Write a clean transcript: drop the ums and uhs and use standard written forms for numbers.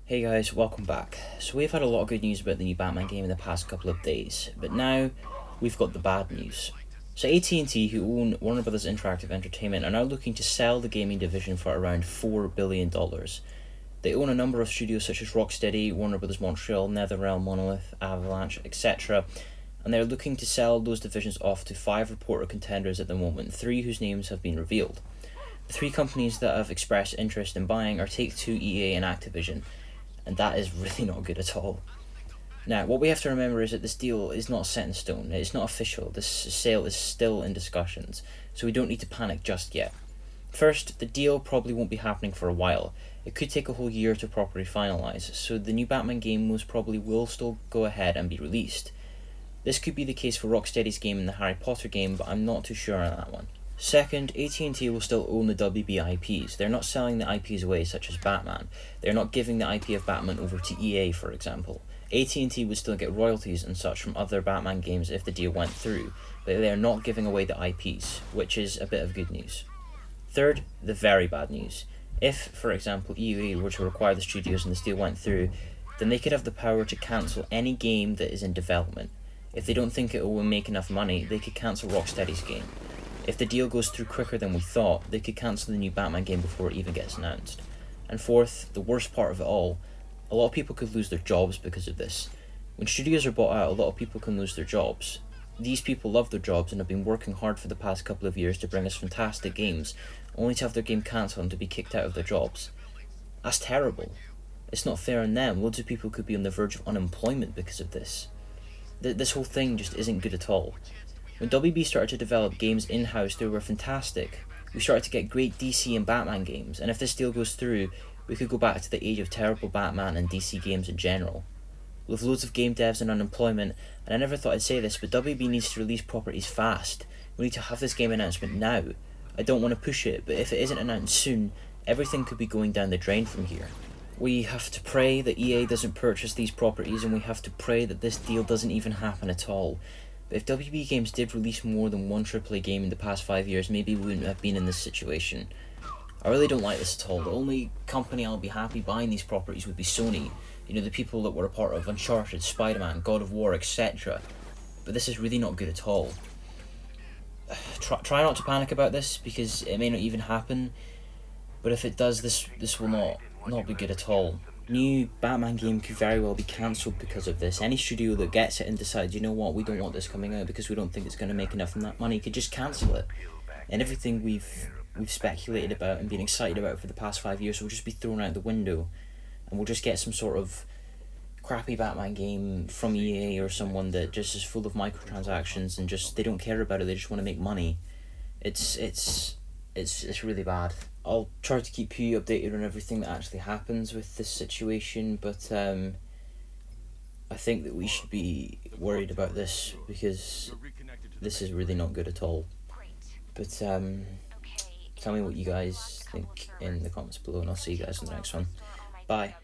Hey guys, welcome back. So we've had a lot of good news about the new Batman game in the past couple of days, but now we've got the bad news. So AT&T, who own Warner Bros. Interactive Entertainment, are now looking to sell the gaming division for around $4 billion. They own a number of studios such as Rocksteady, Warner Bros. Montreal, NetherRealm, Monolith, Avalanche, etc., and they're looking to sell those divisions off to 5 reported contenders at the moment, 3 whose names have been revealed. The 3 companies that have expressed interest in buying are Take-Two, EA and Activision, and that is really not good at all. Now, what we have to remember is that this deal is not set in stone, it's not official, this sale is still in discussions, so we don't need to panic just yet. First, the deal probably won't be happening for a while. It could take a whole year to properly finalise, so the new Batman game most probably will still go ahead and be released. This could be the case for Rocksteady's game and the Harry Potter game, but I'm not too sure on that one. Second, AT&T will still own the WB IPs. They're not selling the IPs away, such as Batman. They're not giving the IP of Batman over to EA, for example. AT&T would still get royalties and such from other Batman games if the deal went through, but they are not giving away the IPs, which is a bit of good news. Third, the very bad news. If, for example, EA were to acquire the studios and this deal went through, then they could have the power to cancel any game that is in development. If they don't think it will make enough money, they could cancel Rocksteady's game. If the deal goes through quicker than we thought, they could cancel the new Batman game before it even gets announced. And fourth, the worst part of it all, a lot of people could lose their jobs because of this. When studios are bought out, a lot of people can lose their jobs. These people love their jobs and have been working hard for the past couple of years to bring us fantastic games, only to have their game cancelled and to be kicked out of their jobs. That's terrible. It's not fair on them. Loads of people could be on the verge of unemployment because of this. This whole thing just isn't good at all. When WB started to develop games in-house, they were fantastic. We started to get great DC and Batman games, and if this deal goes through, we could go back to the age of terrible Batman and DC games in general. With loads of game devs and unemployment, and I never thought I'd say this, but WB needs to release properties fast. We need to have this game announcement now. I don't want to push it, but if it isn't announced soon, everything could be going down the drain from here. We have to pray that EA doesn't purchase these properties, and we have to pray that this deal doesn't even happen at all. But if WB Games did release more than one AAA game in the past 5 years, maybe we wouldn't have been in this situation. I really don't like this at all. The only company I'll be happy buying these properties would be Sony. You know, the people that were a part of Uncharted, Spider-Man, God of War, etc. But this is really not good at all. Try not to panic about this, because it may not even happen. But if it does, this will not be good at all. New Batman game could very well be cancelled because of this. Any studio that gets it and decides, you know what, we don't want this coming out because we don't think it's going to make enough money, could just cancel it. And everything we've speculated about and been excited about for the past 5 years will just be thrown out the window, and we'll just get some sort of crappy Batman game from EA or someone that just is full of microtransactions and just they don't care about it, they just want to make money. It's really bad. I'll try to keep you updated on everything that actually happens with this situation, but I think that we should be worried about this because this is really not good at all. But tell me what you guys think in the comments below, and I'll see you guys in the next one. Bye.